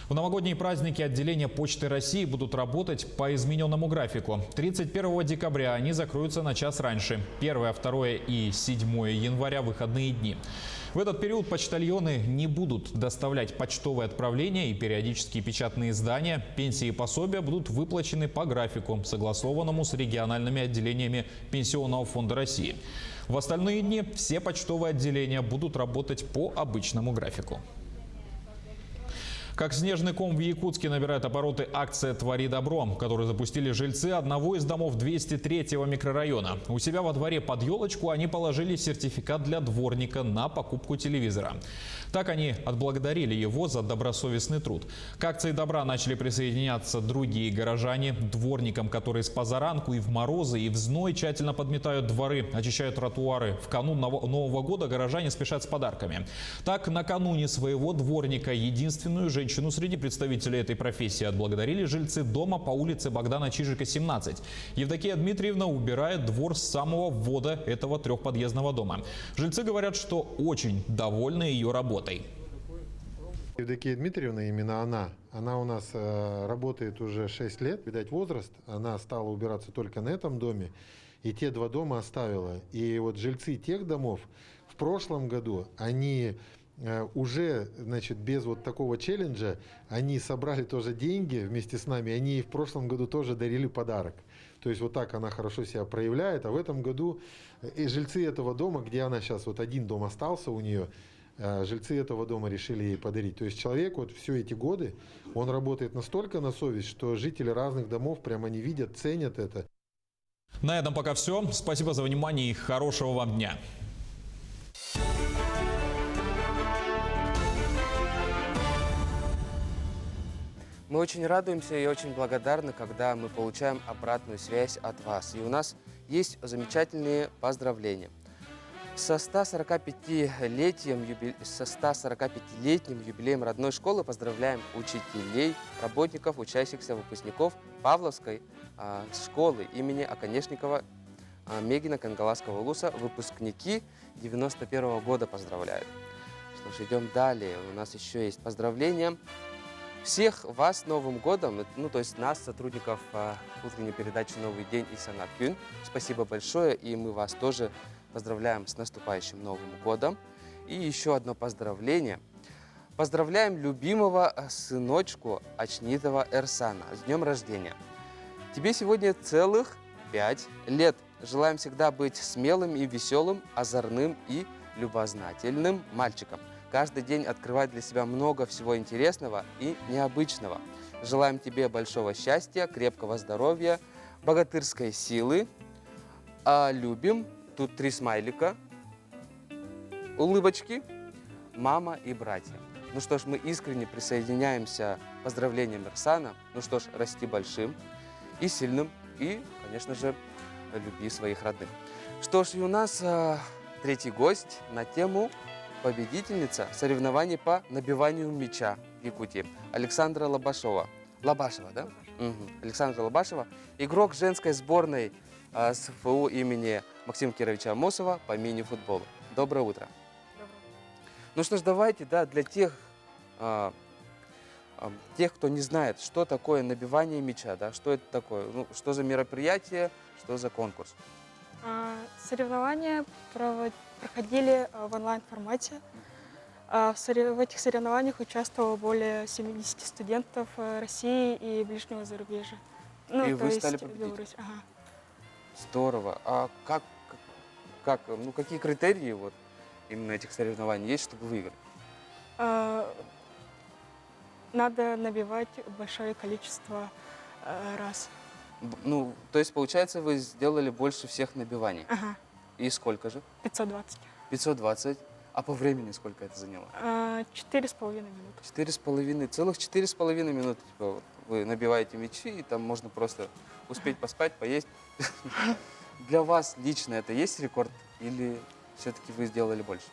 В новогодние праздники отделения Почты России будут работать по измененному графику. 31 декабря они закроются на час раньше. 1, 2 и 7 января – выходные дни. В этот период почтальоны не будут доставлять почтовые отправления и периодические печатные издания. Пенсии и пособия будут выплачены по графику, согласованному с региональными отделениями Пенсионного фонда России. В остальные дни все почтовые отделения будут работать по обычному графику. Как снежный ком в Якутске набирает обороты акция «Твори добро», которую запустили жильцы одного из домов 203-го микрорайона. У себя во дворе под елочку они положили сертификат для дворника на покупку телевизора. Так они отблагодарили его за добросовестный труд. К акции добра начали присоединяться другие горожане. Дворникам, которые с позаранку и в морозы, и в зной тщательно подметают дворы, очищают тротуары. В канун Нового года горожане спешат с подарками. Так, накануне своего дворника единственную женщину среди представителей этой профессии отблагодарили жильцы дома по улице Богдана Чижика, 17. Евдокия Дмитриевна убирает двор с самого ввода этого трехподъездного дома. Жильцы говорят, что очень довольны ее работой. Евдокия Дмитриевна, именно она у нас работает уже 6 лет. Видать, возраст, она стала убираться только на этом доме. И те 2 дома оставила. И вот жильцы тех домов в прошлом году, они уже, значит, без вот такого челленджа, они собрали тоже деньги вместе с нами. Они в прошлом году тоже дарили подарок. То есть вот так она хорошо себя проявляет. А в этом году и жильцы этого дома, где она сейчас, вот один дом остался у нее, жильцы этого дома решили ей подарить. То есть человек вот все эти годы, он работает настолько на совесть, что жители разных домов прямо не видят, ценят это. На этом пока все. Спасибо за внимание и хорошего вам дня. Мы очень радуемся и очень благодарны, когда мы получаем обратную связь от вас. И у нас есть замечательные поздравления. Со 145-летним юбилеем родной школы поздравляем учителей, работников, учащихся, выпускников Павловской школы имени Оконешникова Мегина Кангаласского улуса. Выпускники 91-го года поздравляют. Что ж, идем далее. У нас еще есть поздравления Всех вас с Новым годом, ну, то есть нас, сотрудников утренней передачи «Новый день» и Санат Кюн. Спасибо большое, и мы вас тоже поздравляем с наступающим Новым годом. И еще одно поздравление. Поздравляем любимого сыночку Очнитова Эрсана с днем рождения. Тебе сегодня целых 5 лет. Желаем всегда быть смелым и веселым, озорным и любознательным мальчиком. Каждый день открывать для себя много всего интересного и необычного. Желаем тебе большого счастья, крепкого здоровья, богатырской силы. Любим. Тут 3 смайлика. Улыбочки. Мама и братья. Ну что ж, мы искренне присоединяемся к поздравлениям Эрсана. Ну что ж, расти большим и сильным. И, конечно же, люби своих родных. Что ж, и у нас третий гость на тему победительница соревнований по набиванию мяча в Якутии. Александра Лабашова. Лабашева, да? Угу. Александра Лабашева. Игрок женской сборной СФУ имени Максима Кировича Амосова по мини-футболу. Доброе утро. Ну что ж, давайте, да, для тех, кто не знает, что такое набивание мяча, да, что это такое, ну, что за мероприятие, что за конкурс. Соревнования проходили в онлайн-формате. В этих соревнованиях участвовало более 70 студентов России и ближнего зарубежья. Ну, И то вы есть стали победителем? Беларусь. Ага. Здорово. А какие критерии вот именно этих соревнований есть, чтобы выиграть? Надо набивать большое количество раз. Ну, то есть, получается, вы сделали больше всех набиваний. Ага. И сколько же? 520. 520. А по времени сколько это заняло? 4,5 минуты. Целых 4,5 минуты типа, вы набиваете мячи, и там можно просто успеть поспать, поесть. Для вас лично это есть рекорд или все-таки вы сделали больше?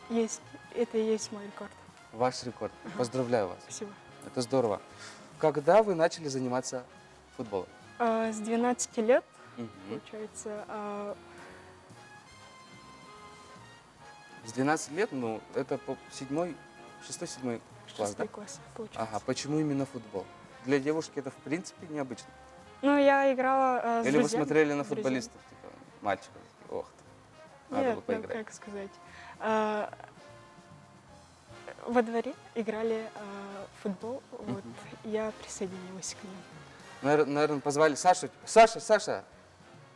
Есть. Это и есть мой рекорд. Ваш рекорд. Поздравляю вас. Спасибо. Это здорово. Когда вы начали заниматься футболом? С 12 лет, Мгм. получается. С 12 лет, ну, это 6-7 класс, да? 6 класс, получается. Ага, почему именно футбол? Для девушки это, в принципе, необычно. Ну, я играла с Или вы друзьями. смотрели на с друзьями. футболистов, типа, мальчиков? Ох ты, надо Нет, было ну, поиграть. как сказать. Во дворе играли в футбол, вот, я присоединилась к ним. Наверное, позвали Сашу. Саша!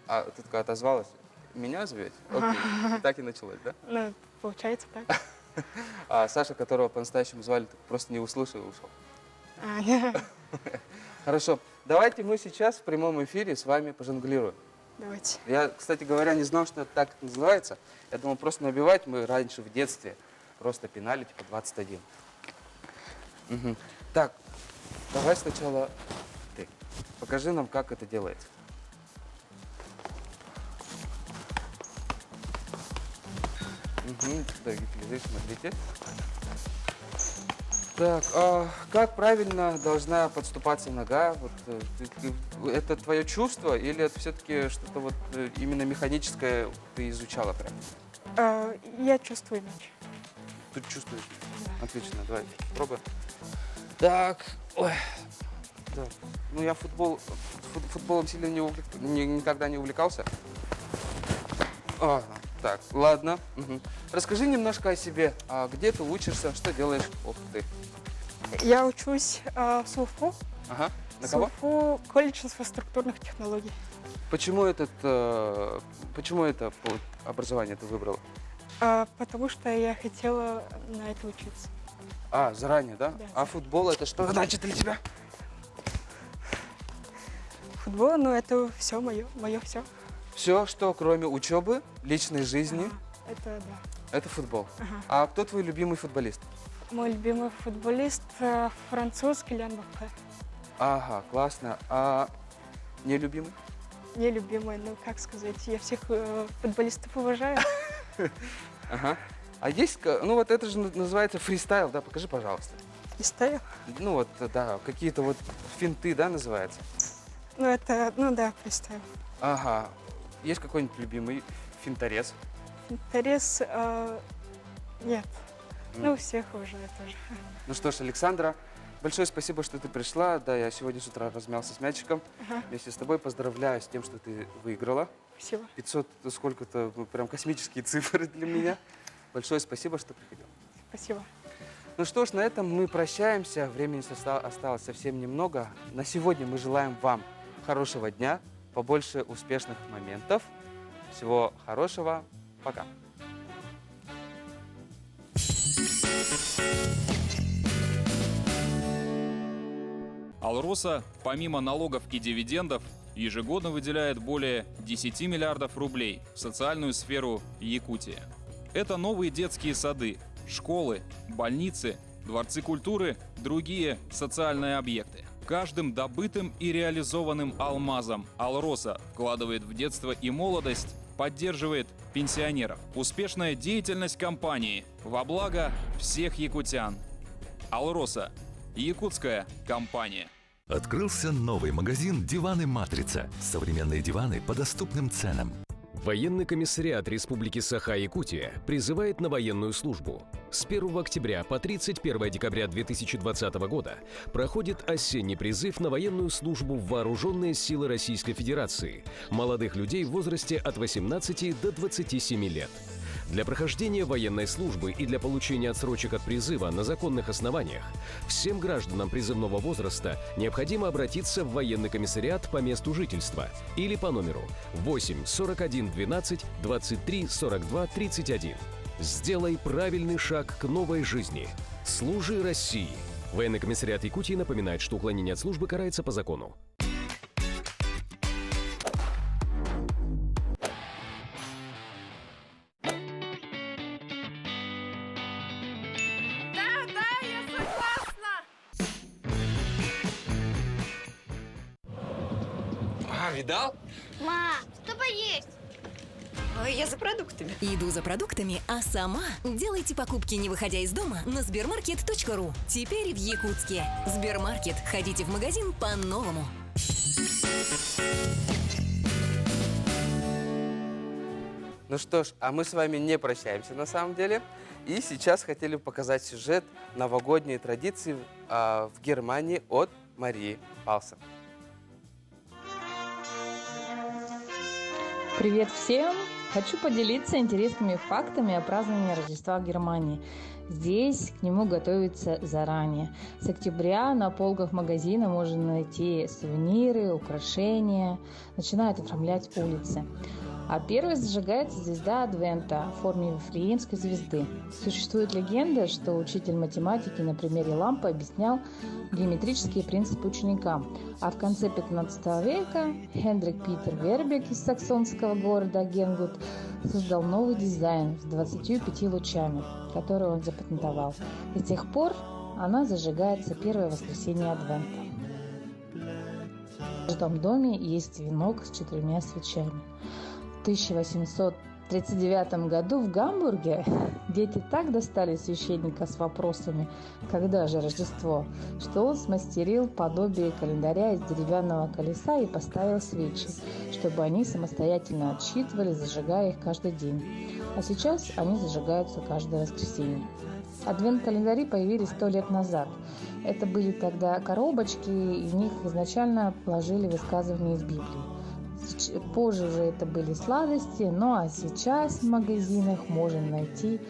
А ты такая отозвалась. Меня зовете? Окей. Так и началось, да? Ну, получается так. А Саша, которого по-настоящему звали, так просто не услышал и ушел. Хорошо. Давайте мы сейчас в прямом эфире с вами пожонглируем. Давайте. Я, кстати говоря, не знал, что это так называется. Я думал, просто набивать мы раньше в детстве просто пинали, типа 21. Угу. Так, давай сначала ты. Покажи нам, как это делается. Угу. Да, лежит, смотрите. Так, как правильно должна подступаться нога? Вот, это твое чувство или это все-таки что-то вот именно механическое ты изучала прям? Я чувствую мяч. Ты чувствуешь? Да. Отлично, давай пробуем. Так, ой. Так. Ну я футболом сильно никогда не увлекался. Так, ладно. Угу. Расскажи немножко о себе. Где ты учишься, что делаешь? Ох ты. Я учусь в СУФУ. Ага. На кого? СУФУ, колледж инфраструктурных технологий. Почему это образование ты выбрала? Потому что я хотела на это учиться. Заранее, да? Да. А футбол это что значит для тебя? Футбол, ну это все мое все. Все, что кроме учебы, личной жизни, Это да. это футбол. Ага. А кто твой любимый футболист? Мой любимый футболист француз Килиан Мбаппе. Ага, классно. А нелюбимый? Нелюбимый, ну как сказать, я всех футболистов уважаю. Ага. А есть, ну вот это же называется фристайл, да? Покажи, пожалуйста. Фристайл? Ну вот, да, какие-то вот финты, да, называется? Ну это, ну да, фристайл. Ага. Есть какой-нибудь любимый финторез? Финторез, нет. Ну, у всех уважаю тоже. Ну что ж, Александра, большое спасибо, что ты пришла. Да, я сегодня с утра размялся с мячиком. Вместе с тобой поздравляю с тем, что ты выиграла. Спасибо. 500, сколько-то, прям космические цифры для меня. Большое спасибо, что приходила. Спасибо. Ну что ж, на этом мы прощаемся. Времени осталось совсем немного. На сегодня мы желаем вам хорошего дня, побольше успешных моментов. Всего хорошего. Пока. Алроса, помимо налогов и дивидендов, ежегодно выделяет более 10 миллиардов рублей в социальную сферу Якутии. Это новые детские сады, школы, больницы, дворцы культуры, другие социальные объекты. Каждым добытым и реализованным алмазом Алроса вкладывает в детство и молодость, поддерживает пенсионеров. Успешная деятельность компании во благо всех якутян. Алроса – якутская компания. Открылся новый магазин «Диваны Матрица». Современные диваны по доступным ценам. Военный комиссариат Республики Саха-Якутия призывает на военную службу. С 1 октября по 31 декабря 2020 года проходит осенний призыв на военную службу в Вооруженные силы Российской Федерации молодых людей в возрасте от 18 до 27 лет. Для прохождения военной службы и для получения отсрочек от призыва на законных основаниях всем гражданам призывного возраста необходимо обратиться в военный комиссариат по месту жительства или по номеру 8 41 12 23 42 31. Сделай правильный шаг к новой жизни. Служи России. Военный комиссариат Якутии напоминает, что уклонение от службы карается по закону. Видал? Ма, что поесть? Я за продуктами. Иду за продуктами, а сама делайте покупки, не выходя из дома, на сбермаркет.ру. Теперь в Якутске. Сбермаркет. Ходите в магазин по-новому. Ну что ж, а мы с вами не прощаемся на самом деле. И сейчас хотели показать сюжет новогодней традиции в Германии от Марии Палса. Привет всем! Хочу поделиться интересными фактами о праздновании Рождества в Германии. Здесь к нему готовятся заранее. С октября на полках магазина можно найти сувениры, украшения, начинают оформлять улицы. А первой зажигается звезда Адвента в форме Вифлеемской звезды. Существует легенда, что учитель математики на примере лампы объяснял геометрические принципы ученикам. А в конце 15 века Хендрик Питер Вербек из саксонского города Генгут создал новый дизайн с 25 лучами, который он запатентовал. И с тех пор она зажигается первое воскресенье Адвента. В каждом доме есть венок с 4 свечами. В 1839 году в Гамбурге дети так достали священника с вопросами «Когда же Рождество?», что он смастерил подобие календаря из деревянного колеса и поставил свечи, чтобы они самостоятельно отсчитывали, зажигая их каждый день. А сейчас они зажигаются каждое воскресенье. Адвент-календари появились 100 лет назад. Это были тогда коробочки, и в них изначально положили высказывания из Библии. Позже уже это были сладости, ну а сейчас в магазинах можно найти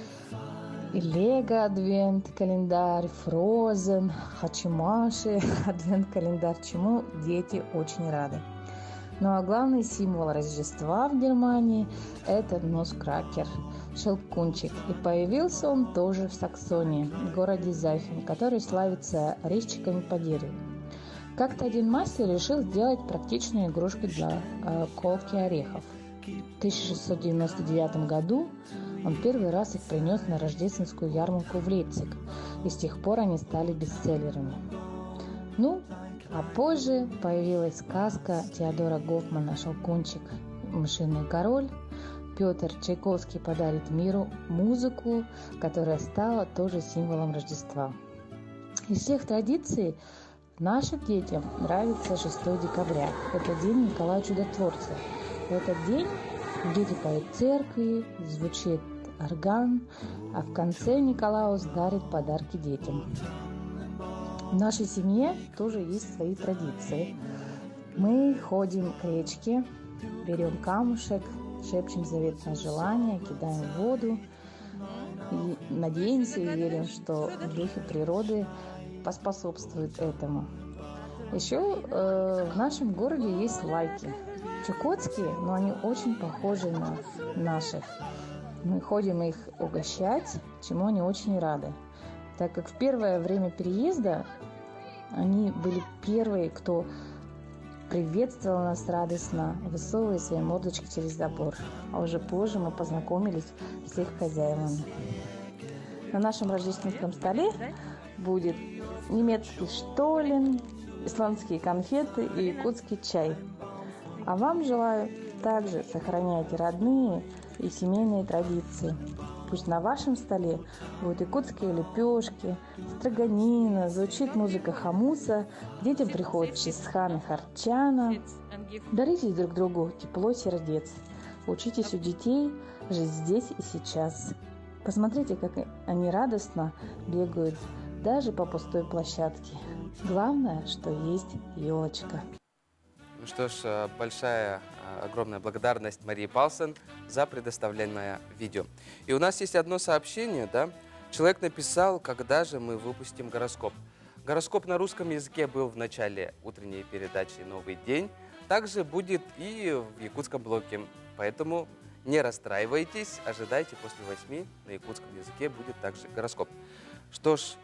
и Лего адвент-календарь, Фрозен, Хачимаши адвент-календарь, чему дети очень рады. Ну а главный символ Рождества в Германии – это носкракер, щелкунчик. И появился он тоже в Саксонии, в городе Зайфен, который славится резчиками по дереву. Как-то один мастер решил сделать практичную игрушку для колки орехов. В 1699 году он первый раз их принес на рождественскую ярмарку в Лейпциг, и с тех пор они стали бестселлерами. Ну, а позже появилась сказка Теодора Гофмана «Щелкунчик. Мышиный король». Петр Чайковский подарит миру музыку, которая стала тоже символом Рождества. Из всех традиций нашим детям нравится 6 декабря. Это день Николая Чудотворца. В этот день дети поют в церкви, звучит орган, а в конце Николаус дарит подарки детям. В нашей семье тоже есть свои традиции. Мы ходим к речке, берем камушек, шепчем заветное желание, кидаем в воду и надеемся и верим, что духи природы поспособствуют этому. Еще в нашем городе есть лайки. Чукотские, но они очень похожи на наших. Мы ходим их угощать, чему они очень рады. Так как в первое время переезда они были первые, кто приветствовал нас радостно, высовывая свои мордочки через забор. А уже позже мы познакомились с их хозяевами. На нашем рождественском столе будет немецкий штолен, исландские конфеты и якутский чай. А вам желаю также сохранять родные и семейные традиции. Пусть на вашем столе будут якутские лепешки, строганина, звучит музыка хамуса, детям приходит чисхан и харчана. Дарите друг другу тепло сердец. Учитесь у детей жить здесь и сейчас. Посмотрите, как они радостно бегают даже по пустой площадке. Главное, что есть елочка. Ну что ж, огромная благодарность Марии Палсен за предоставленное видео. И у нас есть одно сообщение, да? Человек написал, когда же мы выпустим гороскоп. Гороскоп на русском языке был в начале утренней передачи «Новый день». Также будет и в якутском блоке. Поэтому не расстраивайтесь, ожидайте после 8 на якутском языке будет также гороскоп. Что ж,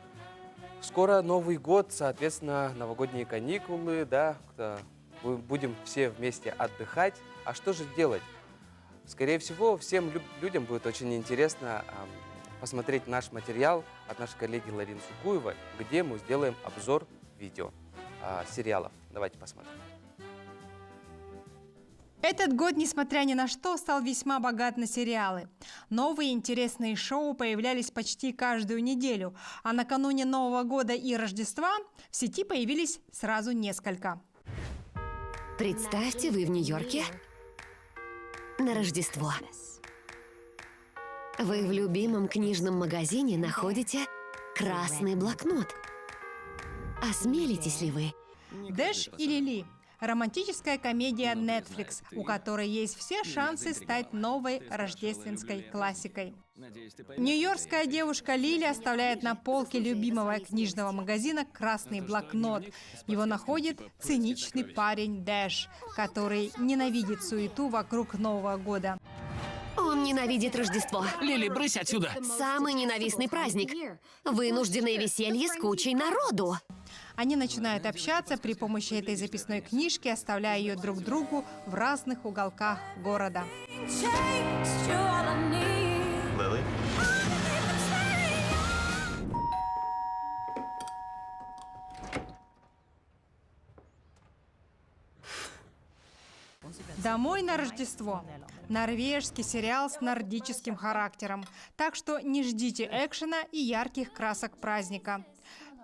скоро Новый год, соответственно, новогодние каникулы, да, будем все вместе отдыхать. А что же делать? Скорее всего, всем людям будет очень интересно посмотреть наш материал от нашей коллеги Ларины Сукуевой, где мы сделаем обзор видео сериалов. Давайте посмотрим. Этот год, несмотря ни на что, стал весьма богат на сериалы. Новые интересные шоу появлялись почти каждую неделю, а накануне Нового года и Рождества в сети появились сразу несколько. Представьте, вы в Нью-Йорке на Рождество. Вы в любимом книжном магазине находите красный блокнот. Осмелитесь ли вы? «Дэш и Лили» – романтическая комедия Netflix, у которой есть все шансы стать новой рождественской классикой. Нью-йоркская девушка Лили оставляет на полке любимого книжного магазина красный блокнот. Его находит циничный парень Дэш, который ненавидит суету вокруг Нового года. Он ненавидит Рождество. Лили, брысь отсюда! Самый ненавистный праздник. Вынужденное веселье с кучей народу. Они начинают общаться при помощи этой записной книжки, оставляя ее друг другу в разных уголках города. Лили? «Домой на Рождество» – норвежский сериал с нордическим характером. Так что не ждите экшена и ярких красок праздника.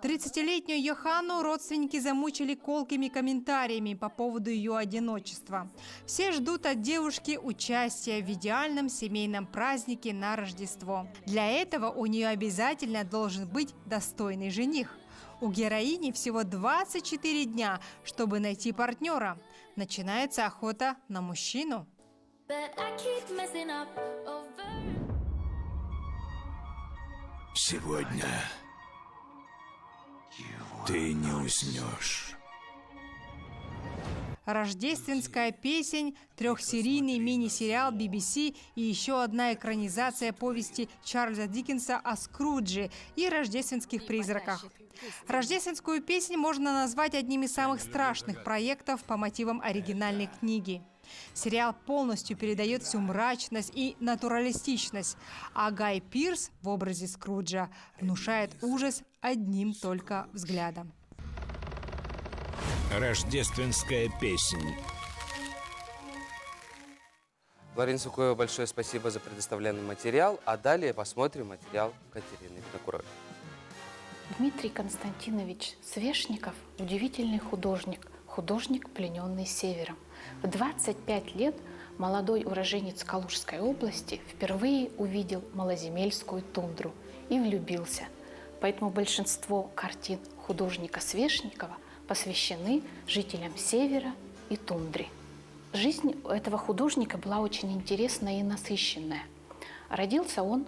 30-летнюю Йоханну родственники замучили колкими комментариями по поводу ее одиночества. Все ждут от девушки участия в идеальном семейном празднике на Рождество. Для этого у нее обязательно должен быть достойный жених. У героини всего 24 дня, чтобы найти партнера. Начинается охота на мужчину. Сегодня ты не уснешь. Рождественская песень, трехсерийный мини-сериал BBC и еще одна экранизация повести Чарльза Диккенса о Скрудже и рождественских призраках. Рождественскую песнь можно назвать одним из самых страшных проектов по мотивам оригинальной книги. Сериал полностью передает всю мрачность и натуралистичность, а Гай Пирс в образе Скруджа внушает ужас одним только взглядом. Рождественская песня. Ларине Сукуевой большое спасибо за предоставленный материал, а далее посмотрим материал Катерины Винокуровой. Дмитрий Константинович Свешников – удивительный художник, плененный севером. В 25 лет молодой уроженец Калужской области впервые увидел малоземельскую тундру и влюбился. Поэтому большинство картин художника Свешникова посвящены жителям севера и тундры. Жизнь этого художника была очень интересная и насыщенная. Родился он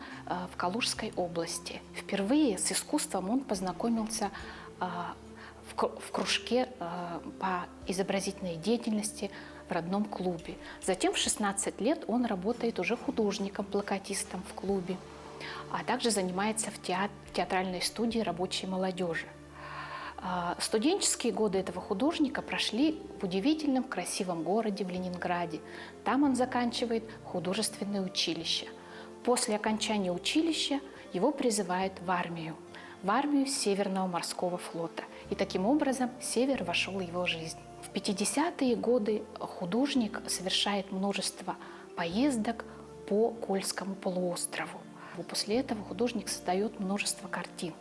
в Калужской области. Впервые с искусством он познакомился в кружке по изобразительной деятельности в родном клубе. Затем в 16 лет он работает уже художником, плакатистом в клубе, а также занимается в театральной студии рабочей молодежи. Студенческие годы этого художника прошли в удивительном красивом городе в Ленинграде. Там он заканчивает художественное училище. После окончания училища его призывают в армию Северного морского флота. И таким образом Север вошел в его жизнь. В 50-е годы художник совершает множество поездок по Кольскому полуострову. После этого художник создает множество картин.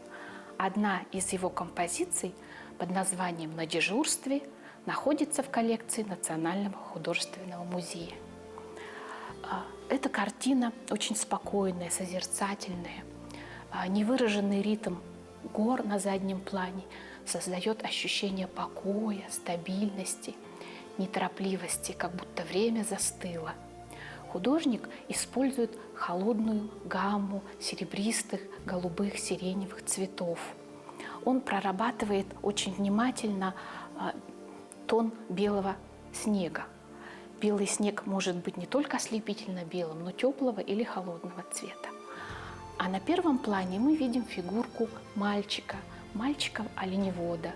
Одна из его композиций под названием «На дежурстве» находится в коллекции Национального художественного музея. Эта картина очень спокойная, созерцательная. Невыраженный ритм гор на заднем плане создает ощущение покоя, стабильности, неторопливости, как будто время застыло. Художник использует холодную гамму серебристых, голубых, сиреневых цветов. Он прорабатывает очень внимательно тон белого снега. Белый снег может быть не только ослепительно белым, но теплого или холодного цвета. А на первом плане мы видим фигурку мальчика-оленевода,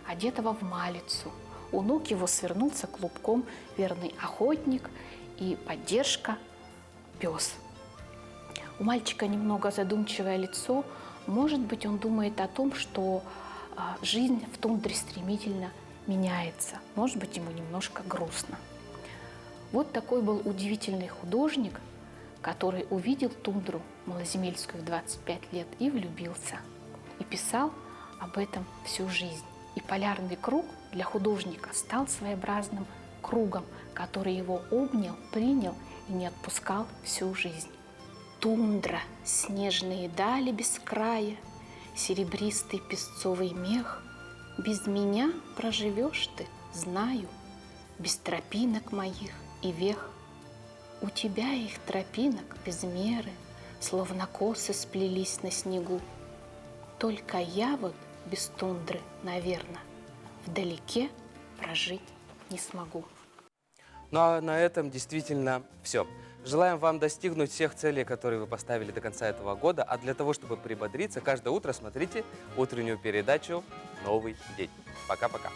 одетого в малицу. У ног его свернулся клубком верный охотник и поддержка пес. У мальчика немного задумчивое лицо. Может быть, он думает о том, что жизнь в тундре стремительно меняется. Может быть, ему немножко грустно. Вот такой был удивительный художник, который увидел тундру малоземельскую в 25 лет и влюбился. И писал об этом всю жизнь. И полярный круг для художника стал своеобразным кругом, который его обнял, принял и не отпускал всю жизнь. Тундра, снежные дали без края, серебристый песцовый мех. Без меня проживешь ты, знаю, без тропинок моих и вех. У тебя их тропинок без меры, словно косы сплелись на снегу. Только я вот без тундры, наверное, вдалеке прожить не смогу. Ну а на этом действительно все. Желаем вам достигнуть всех целей, которые вы поставили до конца этого года. А для того, чтобы прибодриться, каждое утро смотрите утреннюю передачу «Новый день». Пока-пока.